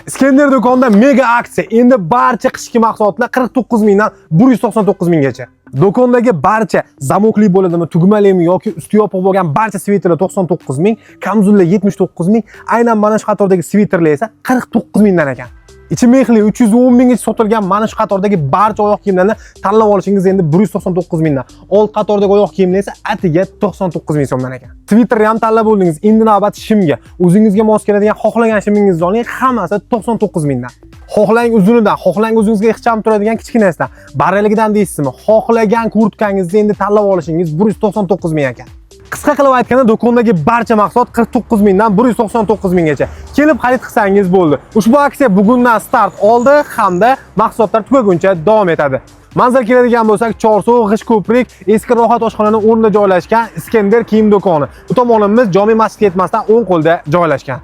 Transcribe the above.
Iskandar do'konida mega aksiya. Endi barcha qishki mahsulotlar 49 mingdan 199 minggacha. Do'kondagi barcha zamokli bo'ladimi, tugmalimi yoki usti yopiq bo'lgan barcha sviterlar 99 ming, kamzullar 79 ming, aynan mana shu qatordagi sviterlar esa 49 mingdan ekan. Ichi mexli 310 minggacha sotilgan mana shu qatordagi barcha oyoq kiyimlarni tanlab olishingiz endi 199 mingdan. Old qatordagi oyoq kiyimlar esa atiga 99 ming so'mdan ekan. Sviterni ham tanlab oldingiz. Endi navbat shimga. O'zingizga mos keladigan xohlagan shimingizni oling, hammasi 99 mingdan. Xohlang uzunidan, xohlang o'zingizga ixcham turadigan kichkinasidan, barraligidan deysizmi? Xohlagan kurtkangizni endi tanlab olishingiz 199 ming ekan. Qisqa qilib aytganda, do'kondagi barcha mahsulot 49 mingdan 199 minggacha. Kelib xarid qilsangiz bo'ldi. Ushbu aksiya bugundan start oldi hamda mahsulotlar tugaguncha davom etadi. Manzil keladigan bo'lsak, Chorsu G'isht ko'prik eski rohat oshxonaning o'rnida joylashgan Iskandar kiyim do'koni. Bu tomonimiz Jome masjidga yetmasdan o'ng qo'lda joylashgan.